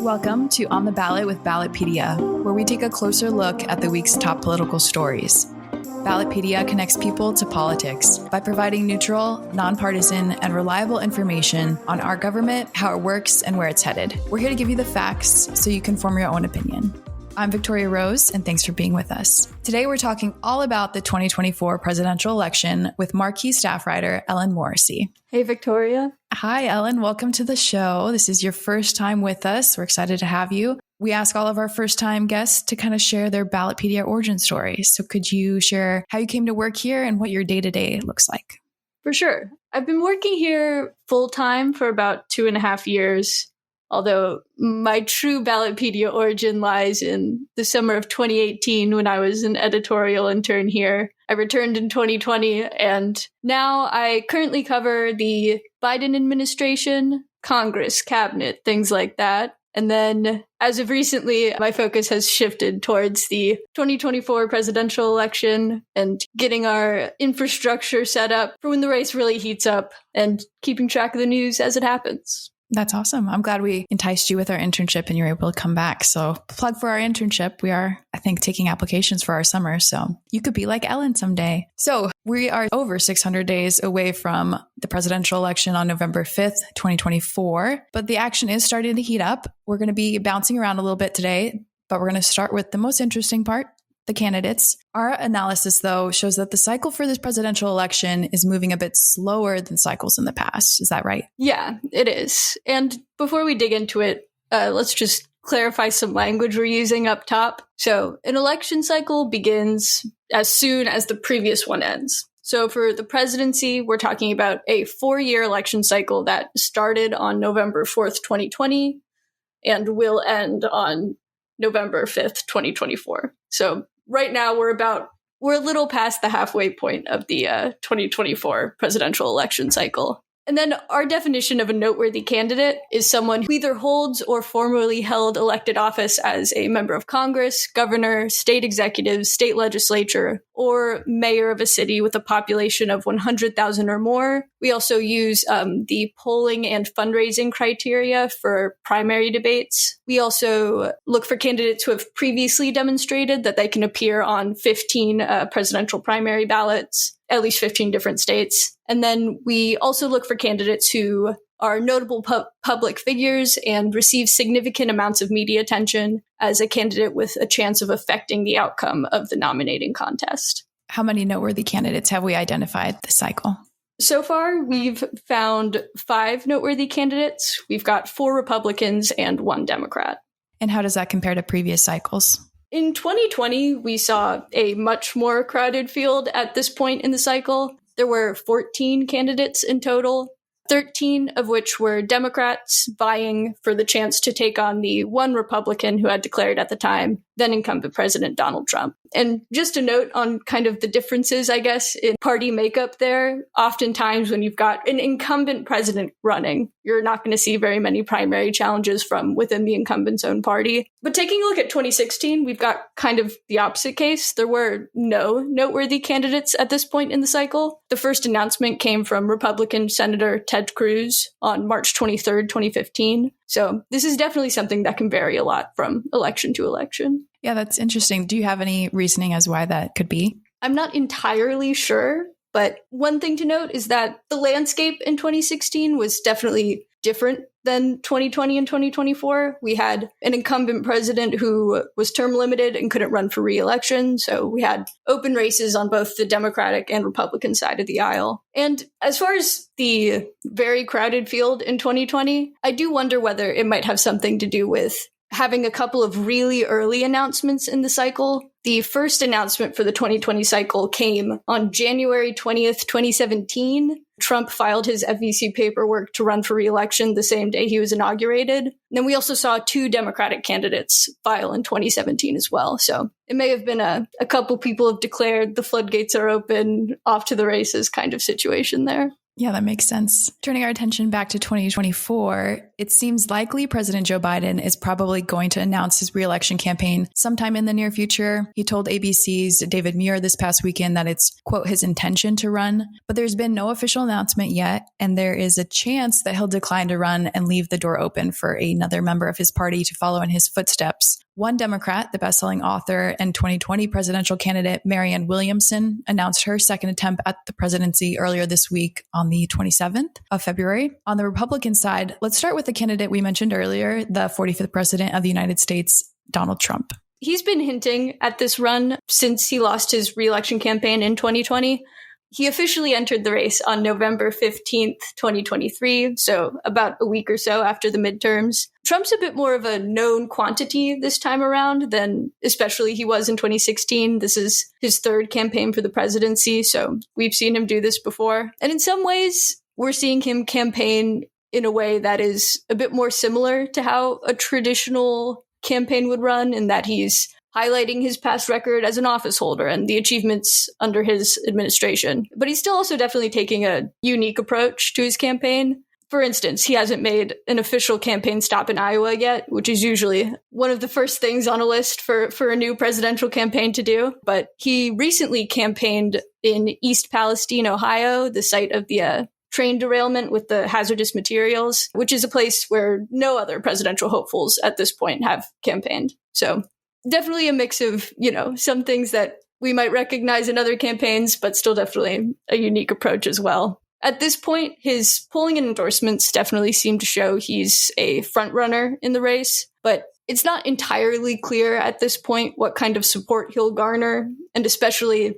Welcome to On the Ballot with Ballotpedia, where we take a closer look at the week's top political stories. Ballotpedia connects people to politics by providing neutral, nonpartisan, and reliable information on our government, how it works, and where it's headed. We're here to give you the facts so you can form your own opinion. I'm Victoria Rose, and thanks for being with us. Today, we're talking all about the 2024 presidential election with marquee staff writer Ellen Morrissey. Hey, Victoria. Hi, Ellen. Welcome to the show. This is your first time with us. We're excited to have you. We ask all of our first-time guests to kind of share their Ballotpedia origin story. So could you share how you came to work here and what your day-to-day looks like? For sure. I've been working here full-time for about 2.5 years. Although my true Ballotpedia origin lies in the summer of 2018 when I was an editorial intern here. I returned in 2020, and now I currently cover the Biden administration, Congress, cabinet, things like that. And then, as of recently, my focus has shifted towards the 2024 presidential election and getting our infrastructure set up for when the race really heats up and keeping track of the news as it happens. That's awesome. I'm glad we enticed you with our internship and you're able to come back. So plug for our internship. We are, I think, taking applications for our summer. So you could be like Ellen someday. So we are over 600 days away from the presidential election on November 5th, 2024. But the action is starting to heat up. We're going to be bouncing around a little bit today, but we're going to start with the most interesting part, the candidates. Our analysis, though, shows that the cycle for this presidential election is moving a bit slower than cycles in the past. Is that right? Yeah, it is. And before we dig into it, let's just clarify some language we're using up top. So an election cycle begins as soon as the previous one ends. So for the presidency, we're talking about a 4-year election cycle that started on November 4th, 2020, and will end on November 5th, 2024. So right now, we're a little past the halfway point of the 2024 presidential election cycle. And then our definition of a noteworthy candidate is someone who either holds or formerly held elected office as a member of Congress, governor, state executive, state legislature, or mayor of a city with a population of 100,000 or more. We also use the polling and fundraising criteria for primary debates. We also look for candidates who have previously demonstrated that they can appear on 15 presidential primary ballots, at least 15 different states. And then we also look for candidates who are notable public figures and receive significant amounts of media attention as a candidate with a chance of affecting the outcome of the nominating contest. How many noteworthy candidates have we identified this cycle? So far, we've found 5 noteworthy candidates. We've got 4 Republicans and 1 Democrat. And how does that compare to previous cycles? In 2020, we saw a much more crowded field at this point in the cycle. There were 14 candidates in total, 13 of which were Democrats vying for the chance to take on the one Republican who had declared at the time, then incumbent President Donald Trump. And just a note on kind of the differences, I guess, in party makeup there. Oftentimes when you've got an incumbent president running, you're not going to see very many primary challenges from within the incumbent's own party. But taking a look at 2016, we've got kind of the opposite case. There were no noteworthy candidates at this point in the cycle. The first announcement came from Republican Senator Ted Cruz on March 23rd, 2015. So this is definitely something that can vary a lot from election to election. Yeah, that's interesting. Do you have any reasoning as why that could be? I'm not entirely sure, but one thing to note is that the landscape in 2016 was definitely different than 2020 and 2024. We had an incumbent president who was term limited and couldn't run for re-election. So we had open races on both the Democratic and Republican side of the aisle. And as far as the very crowded field in 2020, I do wonder whether it might have something to do with having a couple of really early announcements in the cycle. The first announcement for the 2020 cycle came on January 20th, 2017. Trump filed his FEC paperwork to run for re-election the same day he was inaugurated. And then we also saw 2 Democratic candidates file in 2017 as well. So it may have been a couple people have declared the floodgates are open, off to the races kind of situation there. Yeah, that makes sense. Turning our attention back to 2024, it seems likely President Joe Biden is probably going to announce his re-election campaign sometime in the near future. He told ABC's David Muir this past weekend that it's, quote, his intention to run, but there's been no official announcement yet, and there is a chance that he'll decline to run and leave the door open for another member of his party to follow in his footsteps. One Democrat, the best-selling author and 2020 presidential candidate Marianne Williamson, announced her second attempt at the presidency earlier this week on the 27th of February. On the Republican side, let's start with the candidate we mentioned earlier, the 45th president of the United States, Donald Trump. He's been hinting at this run since he lost his re-election campaign in 2020. He officially entered the race on November 15th, 2023, so about a week or so after the midterms. Trump's a bit more of a known quantity this time around than especially he was in 2016. This is his third campaign for the presidency, so we've seen him do this before. And in some ways, we're seeing him campaign in a way that is a bit more similar to how a traditional campaign would run, in that he's highlighting his past record as an office holder and the achievements under his administration. But he's still also definitely taking a unique approach to his campaign. For instance, he hasn't made an official campaign stop in Iowa yet, which is usually one of the first things on a list for a new presidential campaign to do. But he recently campaigned in East Palestine, Ohio, the site of the train derailment with the hazardous materials, which is a place where no other presidential hopefuls at this point have campaigned. So definitely a mix of, some things that we might recognize in other campaigns, but still definitely a unique approach as well. At this point, his polling and endorsements definitely seem to show he's a front runner in the race, but it's not entirely clear at this point what kind of support he'll garner, and especially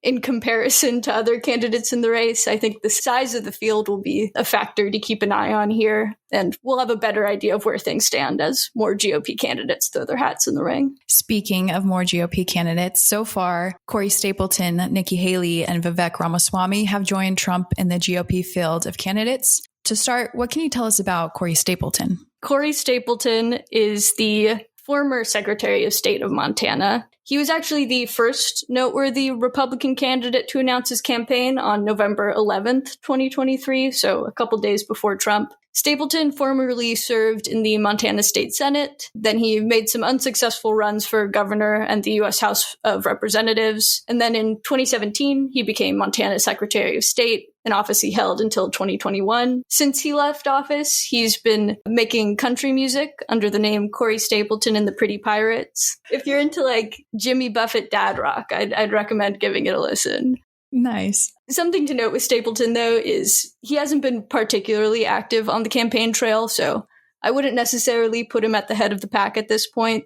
in comparison to other candidates in the race. I think the size of the field will be a factor to keep an eye on here, and we'll have a better idea of where things stand as more GOP candidates throw their hats in the ring. Speaking of more GOP candidates, so far, Corey Stapleton, Nikki Haley, and Vivek Ramaswamy have joined Trump in the GOP field of candidates. To start, what can you tell us about Corey Stapleton? Corey Stapleton is the former Secretary of State of Montana. He was actually the first noteworthy Republican candidate to announce his campaign on November 11th, 2023, so a couple days before Trump. Stapleton formerly served in the Montana State Senate. Then he made some unsuccessful runs for governor and the U.S. House of Representatives. And then in 2017, he became Montana's Secretary of State, an office he held until 2021. Since he left office, he's been making country music under the name Corey Stapleton and the Pretty Pirates. If you're into Jimmy Buffett dad rock, I'd recommend giving it a listen. Nice. Something to note with Stapleton, though, is he hasn't been particularly active on the campaign trail, so I wouldn't necessarily put him at the head of the pack at this point,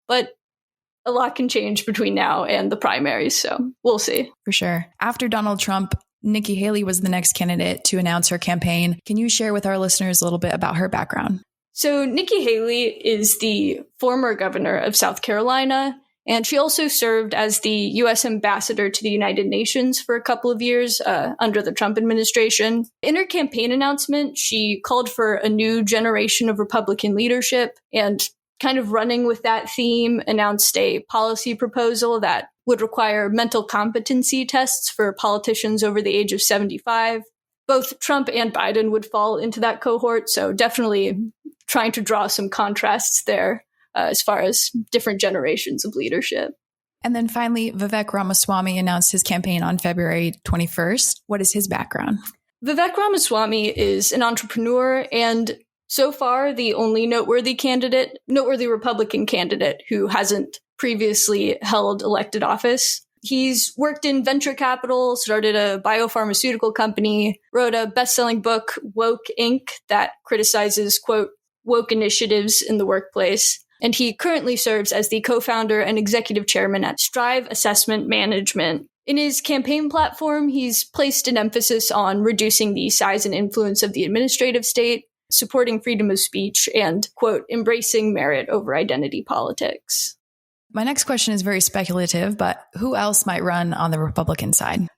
but a lot can change between now and the primaries, so we'll see. For sure. After Donald Trump, Nikki Haley was the next candidate to announce her campaign. Can you share with our listeners a little bit about her background? So Nikki Haley is the former governor of South Carolina, and she also served as the U.S. ambassador to the United Nations for a couple of years under the Trump administration. In her campaign announcement, she called for a new generation of Republican leadership, and kind of running with that theme, announced a policy proposal that would require mental competency tests for politicians over the age of 75. Both Trump and Biden would fall into that cohort, so definitely trying to draw some contrasts there. As far as different generations of leadership. And then finally, Vivek Ramaswamy announced his campaign on February 21st. What is his background? Vivek Ramaswamy is an entrepreneur and so far the only noteworthy Republican candidate who hasn't previously held elected office. He's worked in venture capital, started a biopharmaceutical company, wrote a best-selling book, Woke Inc., that criticizes, quote, woke initiatives in the workplace. And he currently serves as the co-founder and executive chairman at Strive Assessment Management. In his campaign platform, he's placed an emphasis on reducing the size and influence of the administrative state, supporting freedom of speech, and, quote, embracing merit over identity politics. My next question is very speculative, but who else might run on the Republican side?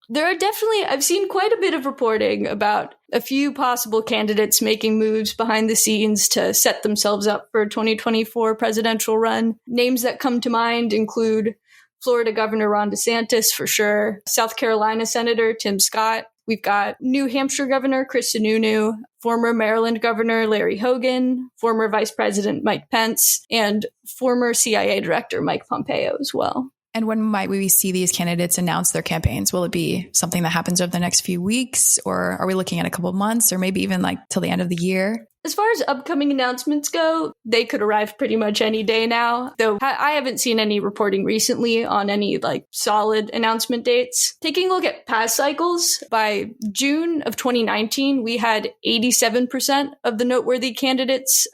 I've seen quite a bit of reporting about a few possible candidates making moves behind the scenes to set themselves up for a 2024 presidential run. Names that come to mind include Florida Governor Ron DeSantis, for sure, South Carolina Senator Tim Scott, We've got New Hampshire Governor Chris Sununu, former Maryland Governor Larry Hogan, former Vice President Mike Pence, and former CIA Director Mike Pompeo as well. And when might we see these candidates announce their campaigns? Will it be something that happens over the next few weeks, or are we looking at a couple of months, or maybe even like till the end of the year? As far as upcoming announcements go, they could arrive pretty much any day now, though I haven't seen any reporting recently on any solid announcement dates. Taking a look at past cycles, by June of 2019, we had 87% of the noteworthy candidates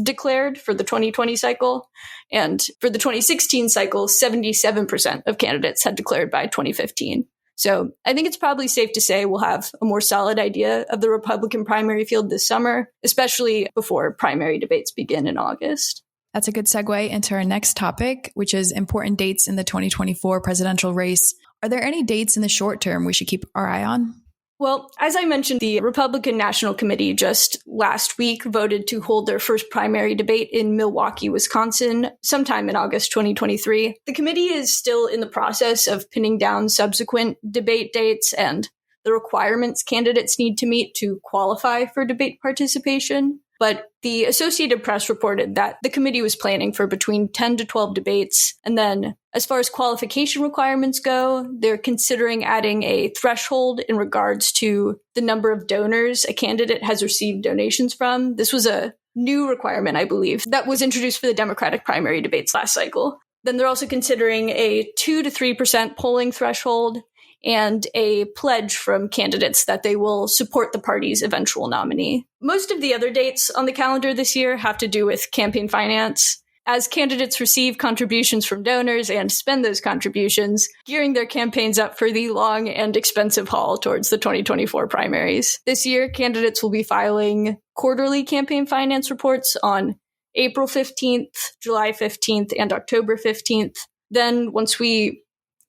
declared for the 2020 cycle. And for the 2016 cycle, 77% of candidates had declared by 2015. So I think it's probably safe to say we'll have a more solid idea of the Republican primary field this summer, especially before primary debates begin in August. That's a good segue into our next topic, which is important dates in the 2024 presidential race. Are there any dates in the short term we should keep our eye on? Well, as I mentioned, the Republican National Committee just last week voted to hold their first primary debate in Milwaukee, Wisconsin, sometime in August 2023. The committee is still in the process of pinning down subsequent debate dates and the requirements candidates need to meet to qualify for debate participation. But the Associated Press reported that the committee was planning for between 10 to 12 debates. And then as far as qualification requirements go, they're considering adding a threshold in regards to the number of donors a candidate has received donations from. This was a new requirement, I believe, that was introduced for the Democratic primary debates last cycle. Then they're also considering a 2 to 3% polling threshold and a pledge from candidates that they will support the party's eventual nominee. Most of the other dates on the calendar this year have to do with campaign finance, as candidates receive contributions from donors and spend those contributions, gearing their campaigns up for the long and expensive haul towards the 2024 primaries. This year, candidates will be filing quarterly campaign finance reports on April 15th, July 15th, and October 15th. Then once we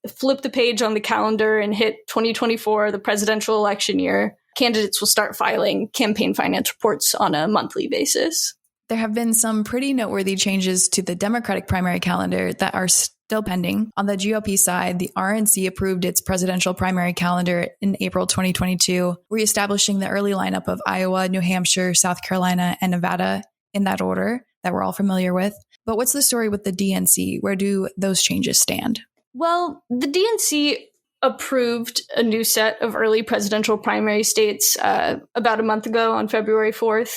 flip the page on the calendar and hit 2024, the presidential election year, candidates will start filing campaign finance reports on a monthly basis. There have been some pretty noteworthy changes to the Democratic primary calendar that are still pending. On the GOP side, the RNC approved its presidential primary calendar in April 2022, reestablishing the early lineup of Iowa, New Hampshire, South Carolina, and Nevada in that order that we're all familiar with. But what's the story with the DNC? Where do those changes stand? Well, the DNC approved a new set of early presidential primary states about a month ago on February 4th.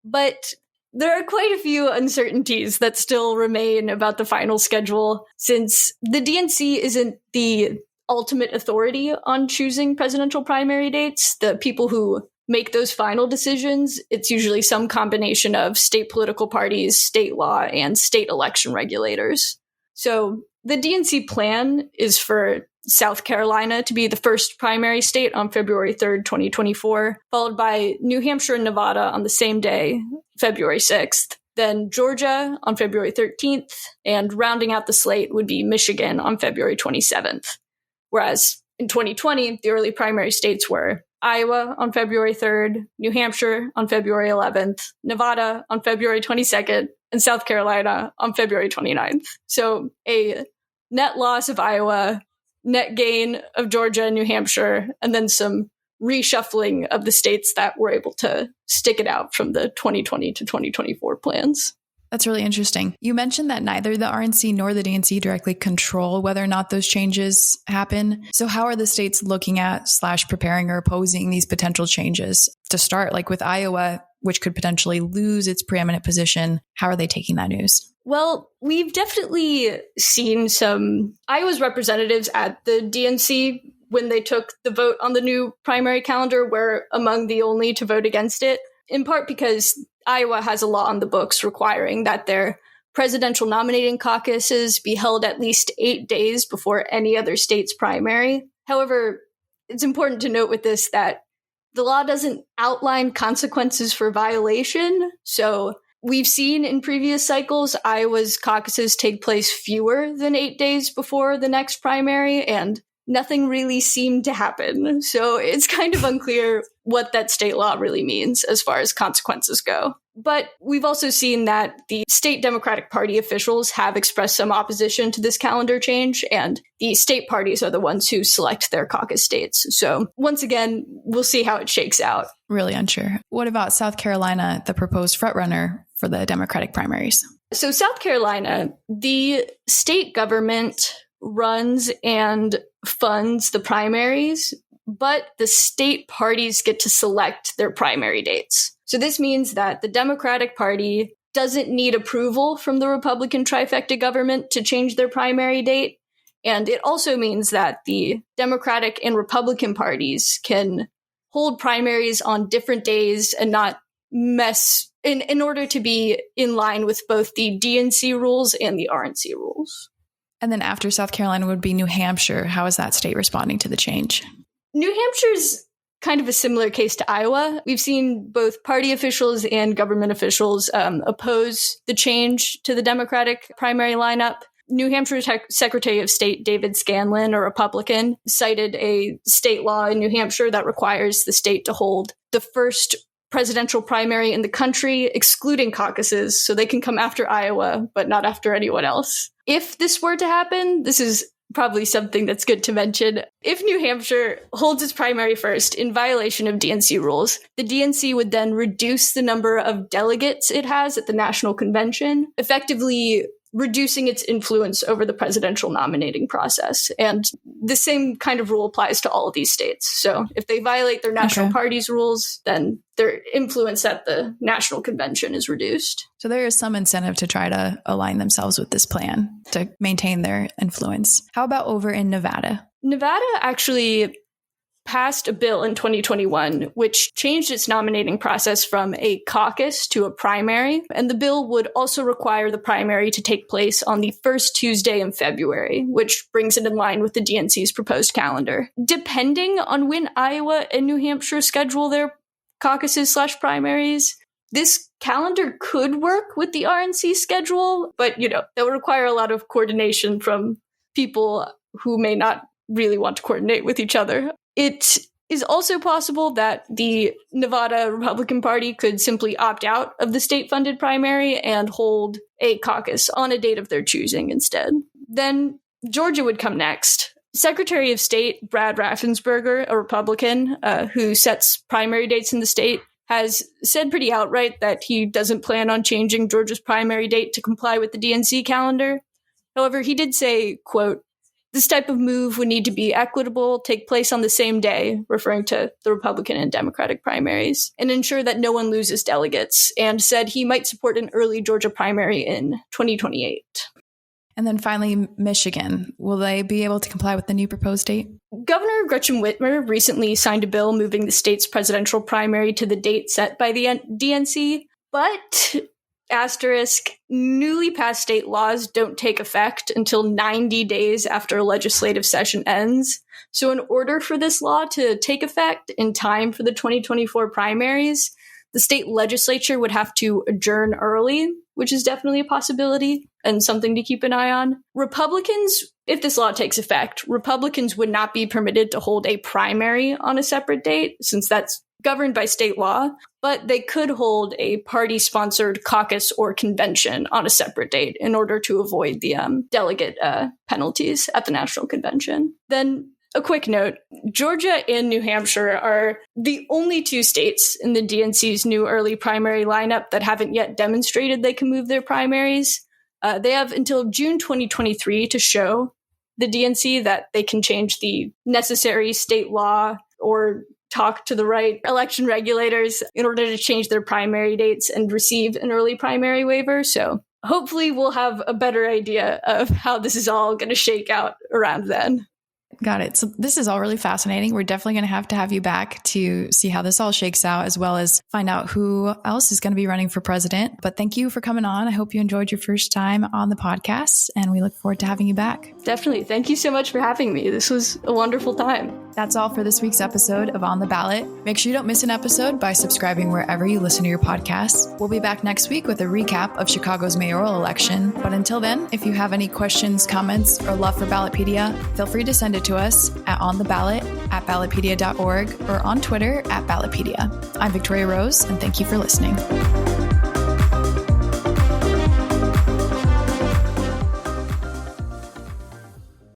But there are quite a few uncertainties that still remain about the final schedule, since the DNC isn't the ultimate authority on choosing presidential primary dates. The people who make those final decisions, it's usually some combination of state political parties, state law, and state election regulators. So the DNC plan is for South Carolina to be the first primary state on February 3rd, 2024, followed by New Hampshire and Nevada on the same day, February 6th, then Georgia on February 13th, and rounding out the slate would be Michigan on February 27th. Whereas in 2020, the early primary states were Iowa on February 3rd, New Hampshire on February 11th, Nevada on February 22nd, and South Carolina on February 29th. So a net loss of Iowa, net gain of Georgia and New Hampshire, and then some reshuffling of the states that were able to stick it out from the 2020 to 2024 plans. That's really interesting. You mentioned that neither the RNC nor the DNC directly control whether or not those changes happen. So how are the states looking at / preparing or opposing these potential changes? To start, like with Iowa, which could potentially lose its preeminent position, how are they taking that news? Well, we've definitely seen some Iowa's representatives at the DNC when they took the vote on the new primary calendar were among the only to vote against it, in part because Iowa has a law on the books requiring that their presidential nominating caucuses be held at least 8 days before any other state's primary. However, it's important to note with this that the law doesn't outline consequences for violation. So we've seen in previous cycles, Iowa's caucuses take place fewer than 8 days before the next primary. And nothing really seemed to happen. So it's kind of unclear what that state law really means as far as consequences go. But we've also seen that the state Democratic Party officials have expressed some opposition to this calendar change, and the state parties are the ones who select their caucus states. So once again, we'll see how it shakes out. Really unsure. What about South Carolina, the proposed frontrunner for the Democratic primaries? So South Carolina, the state government runs and funds the primaries, but the state parties get to select their primary dates. So this means that the Democratic Party doesn't need approval from the Republican trifecta government to change their primary date. And it also means that the Democratic and Republican parties can hold primaries on different days and not mess in order to be in line with both the DNC rules and the RNC rules. And then after South Carolina would be New Hampshire. How is that state responding to the change? New Hampshire's kind of a similar case to Iowa. We've seen both party officials and government officials oppose the change to the Democratic primary lineup. New Hampshire Secretary of State David Scanlon, a Republican, cited a state law in New Hampshire that requires the state to hold the first presidential primary in the country, excluding caucuses, so they can come after Iowa, but not after anyone else. If this were to happen, this is probably something that's good to mention. If New Hampshire holds its primary first in violation of DNC rules, the DNC would then reduce the number of delegates it has at the national convention, effectively reducing its influence over the presidential nominating process. And the same kind of rule applies to all of these states. So if they violate their national party's rules, then their influence at the national convention is reduced. So there is some incentive to try to align themselves with this plan to maintain their influence. How about over in Nevada? Nevada actually passed a bill in 2021, which changed its nominating process from a caucus to a primary. And the bill would also require the primary to take place on the first Tuesday in February, which brings it in line with the DNC's proposed calendar. Depending on when Iowa and New Hampshire schedule their caucuses/primaries, this calendar could work with the RNC schedule, but, that would require a lot of coordination from people who may not really want to coordinate with each other. It is also possible that the Nevada Republican Party could simply opt out of the state-funded primary and hold a caucus on a date of their choosing instead. Then Georgia would come next. Secretary of State Brad Raffensperger, a Republican who sets primary dates in the state, has said pretty outright that he doesn't plan on changing Georgia's primary date to comply with the DNC calendar. However, he did say, quote, "This type of move would need to be equitable, take place on the same day," referring to the Republican and Democratic primaries, "and ensure that no one loses delegates," and said he might support an early Georgia primary in 2028. And then finally, Michigan. Will they be able to comply with the new proposed date? Governor Gretchen Whitmer recently signed a bill moving the state's presidential primary to the date set by the DNC, but asterisk, newly passed state laws don't take effect until 90 days after a legislative session ends. So in order for this law to take effect in time for the 2024 primaries, the state legislature would have to adjourn early, which is definitely a possibility and something to keep an eye on. Republicans, if this law takes effect, Republicans would not be permitted to hold a primary on a separate date, since that's governed by state law, but they could hold a party-sponsored caucus or convention on a separate date in order to avoid the delegate penalties at the national convention. Then a quick note, Georgia and New Hampshire are the only two states in the DNC's new early primary lineup that haven't yet demonstrated they can move their primaries. They have until June 2023 to show the DNC that they can change the necessary state law or talk to the right election regulators in order to change their primary dates and receive an early primary waiver. So hopefully we'll have a better idea of how this is all going to shake out around then. Got it. So this is all really fascinating. We're definitely going to have you back to see how this all shakes out, as well as find out who else is going to be running for president. But thank you for coming on. I hope you enjoyed your first time on the podcast, and we look forward to having you back. Definitely. Thank you so much for having me. This was a wonderful time. That's all for this week's episode of On the Ballot. Make sure you don't miss an episode by subscribing wherever you listen to your podcasts. We'll be back next week with a recap of Chicago's mayoral election. But until then, if you have any questions, comments, or love for Ballotpedia, feel free to send it to us at ontheballot@ballotpedia.org or on Twitter @Ballotpedia. I'm Victoria Rose, and thank you for listening.